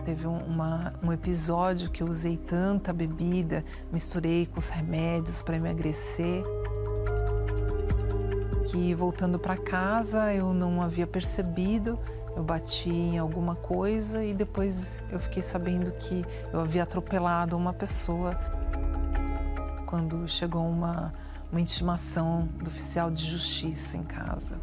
Teve um episódio que eu usei tanta bebida, misturei com os remédios para emagrecer, que voltando para casa eu não havia percebido, eu bati em alguma coisa e depois eu fiquei sabendo que eu havia atropelado uma pessoa quando chegou uma intimação do oficial de justiça em casa.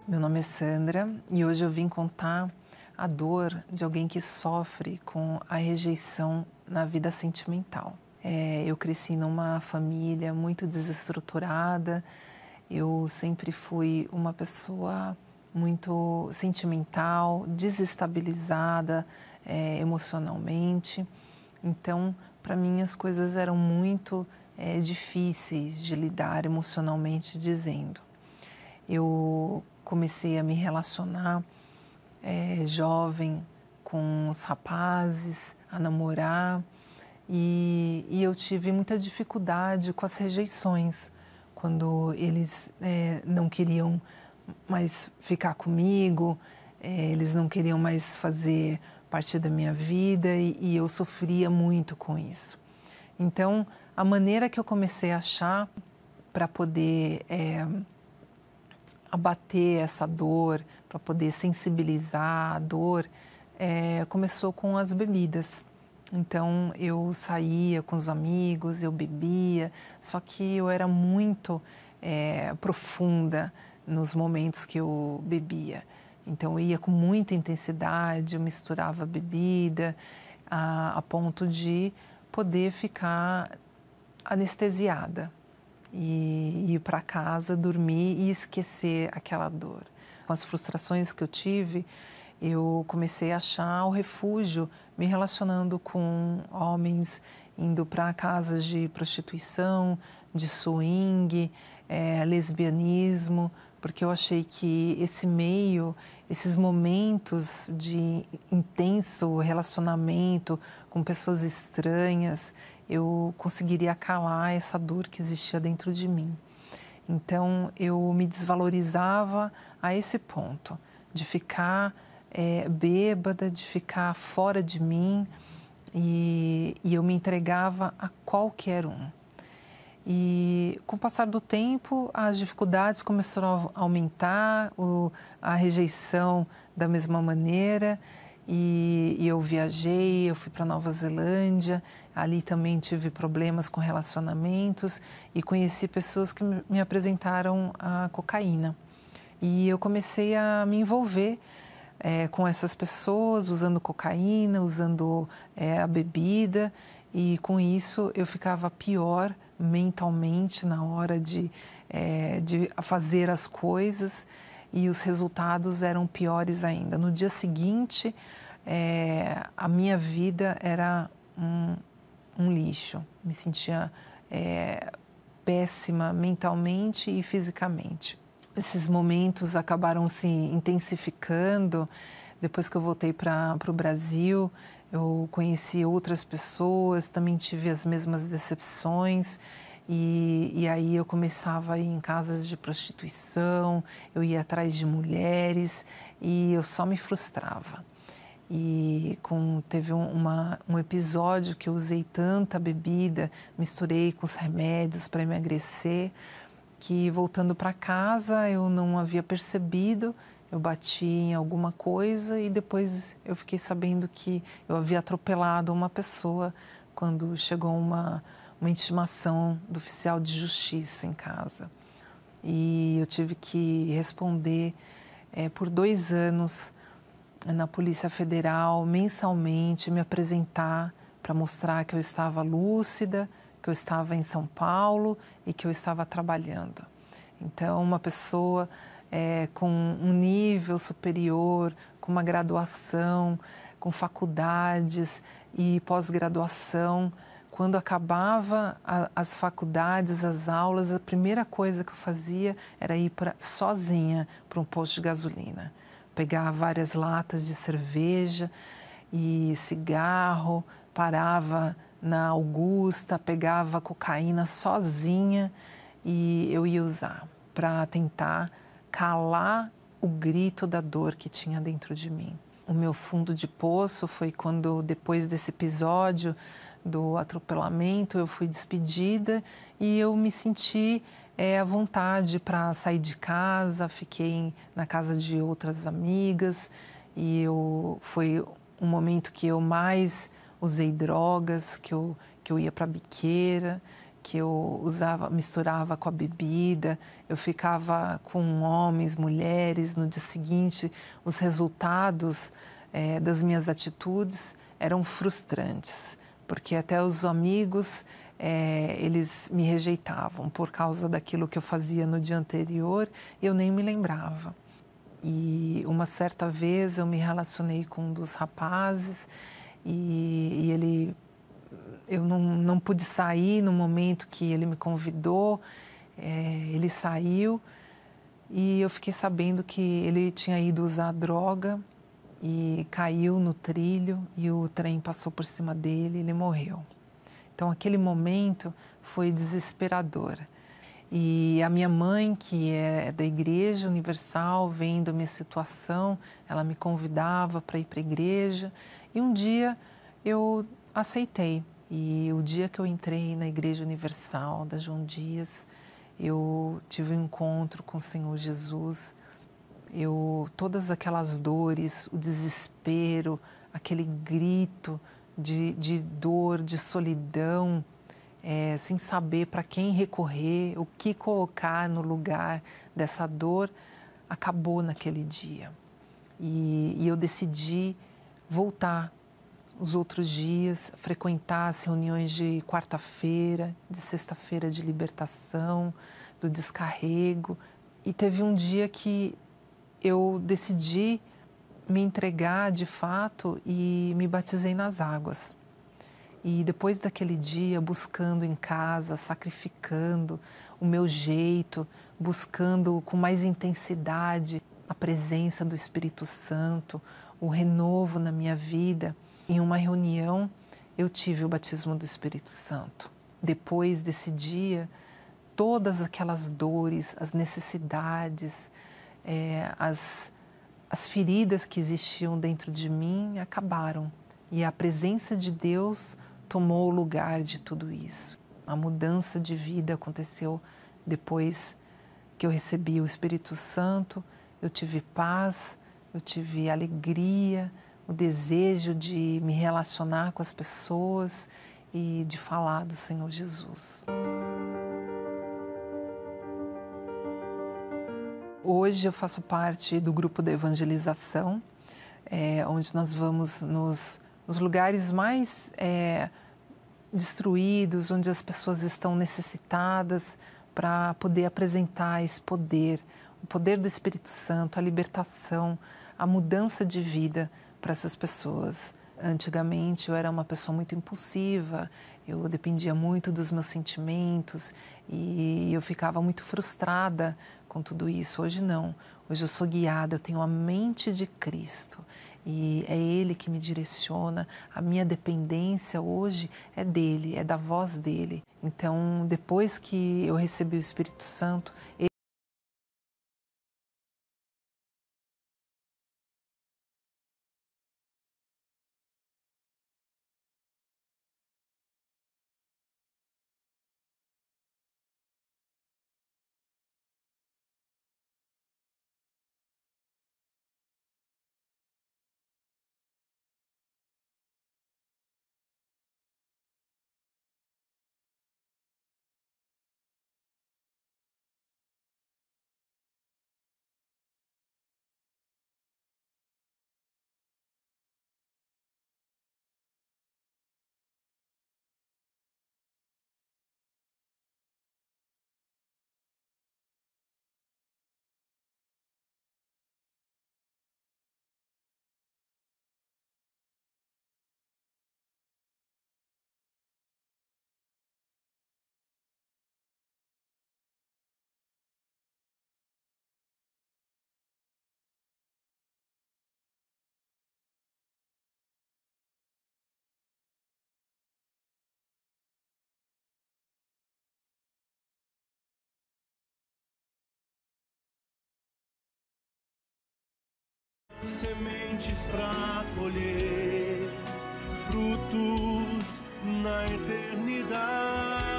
Meu nome é Sandra e hoje eu vim contar a dor de alguém que sofre com a rejeição na vida sentimental. Eu cresci numa família muito desestruturada, eu sempre fui uma pessoa muito sentimental, desestabilizada emocionalmente. Então, para mim, as coisas eram muito difíceis de lidar emocionalmente dizendo. Eu comecei a me relacionar jovem com os rapazes, a namorar, e eu tive muita dificuldade com as rejeições, quando eles não queriam mais ficar comigo, eles não queriam mais fazer parte da minha vida e eu sofria muito com isso. Então, a maneira que eu comecei a achar para poder abater essa dor, para poder sensibilizar a dor, começou com as bebidas. Então, eu saía com os amigos, eu bebia, só que eu era muito profunda nos momentos que eu bebia. Então, eu ia com muita intensidade, eu misturava bebida, a ponto de poder ficar anestesiada e ir para casa, dormir e esquecer aquela dor. Com as frustrações que eu tive, eu comecei a achar o refúgio me relacionando com homens, indo para casas de prostituição, de swing, lesbianismo, porque eu achei que esse meio, esses momentos de intenso relacionamento com pessoas estranhas, eu conseguiria calar essa dor que existia dentro de mim. Então, eu me desvalorizava a esse ponto, de ficar bêbada, de ficar fora de mim, e eu me entregava a qualquer um. E com o passar do tempo, as dificuldades começaram a aumentar, a rejeição da mesma maneira, e eu viajei, eu fui para Nova Zelândia, ali também tive problemas com relacionamentos e conheci pessoas que me apresentaram a cocaína. E eu comecei a me envolver com essas pessoas, usando cocaína, usando a bebida, e com isso eu ficava pior mentalmente na hora de fazer as coisas, e os resultados eram piores ainda. No dia seguinte, a minha vida era um lixo, me sentia péssima mentalmente e fisicamente. Esses momentos acabaram se intensificando. Depois que eu voltei para o Brasil, eu conheci outras pessoas, também tive as mesmas decepções, e aí eu começava a ir em casas de prostituição, eu ia atrás de mulheres e eu só me frustrava. E teve um episódio que eu usei tanta bebida, misturei com os remédios para emagrecer, que voltando para casa eu não havia percebido, eu bati em alguma coisa e depois eu fiquei sabendo que eu havia atropelado uma pessoa quando chegou uma intimação do oficial de justiça em casa. E eu tive que responder por 2 anos na Polícia Federal, mensalmente, me apresentar para mostrar que eu estava lúcida, que eu estava em São Paulo e que eu estava trabalhando. Então, uma pessoa com um nível superior, com uma graduação, com faculdades e pós-graduação, quando acabava as faculdades, as aulas, a primeira coisa que eu fazia era ir sozinha para um posto de gasolina. Pegar várias latas de cerveja e cigarro, parava na Augusta, pegava cocaína sozinha e eu ia usar para tentar calar o grito da dor que tinha dentro de mim. O meu fundo de poço foi quando, depois desse episódio do atropelamento, eu fui despedida e eu me senti à vontade para sair de casa, fiquei na casa de outras amigas e foi um momento que eu mais usei drogas, que eu ia para a biqueira, que eu misturava com a bebida, eu ficava com homens, mulheres. No dia seguinte, os resultados das minhas atitudes eram frustrantes, porque até os amigos, eles me rejeitavam por causa daquilo que eu fazia no dia anterior e eu nem me lembrava. E uma certa vez eu me relacionei com um dos rapazes e eu não pude sair no momento que ele me convidou, ele saiu e eu fiquei sabendo que ele tinha ido usar droga e caiu no trilho e o trem passou por cima dele e ele morreu. Então aquele momento foi desesperador. E a minha mãe, que é da Igreja Universal, vendo a minha situação, ela me convidava para ir para a igreja e um dia eu aceitei. E o dia que eu entrei na Igreja Universal da João Dias, eu tive um encontro com o Senhor Jesus. Todas aquelas dores, o desespero, aquele grito de dor, de solidão, sem saber para quem recorrer, o que colocar no lugar dessa dor, acabou naquele dia. E eu decidi voltar os outros dias, frequentar as reuniões de quarta-feira, de sexta-feira de libertação, do descarrego. E teve um dia que eu decidi me entregar de fato e me batizei nas águas. E depois daquele dia, buscando em casa, sacrificando o meu jeito, buscando com mais intensidade a presença do Espírito Santo, o renovo na minha vida, em uma reunião eu tive o batismo do Espírito Santo. Depois desse dia, todas aquelas dores, as necessidades, as feridas que existiam dentro de mim acabaram. E a presença de Deus tomou o lugar de tudo isso. A mudança de vida aconteceu depois que eu recebi o Espírito Santo. Eu tive paz, eu tive alegria, o desejo de me relacionar com as pessoas e de falar do Senhor Jesus. Hoje eu faço parte do grupo da evangelização, onde nós vamos nos lugares mais destruídos, onde as pessoas estão necessitadas, para poder apresentar esse poder, o poder do Espírito Santo, a libertação, a mudança de vida para essas pessoas. Antigamente eu era uma pessoa muito impulsiva, eu dependia muito dos meus sentimentos e eu ficava muito frustrada com tudo isso. Hoje não, hoje eu sou guiada, eu tenho a mente de Cristo e é Ele que me direciona. A minha dependência hoje é dEle, é da voz dEle. Então, depois que eu recebi o Espírito Santo, sementes para colher frutos na eternidade.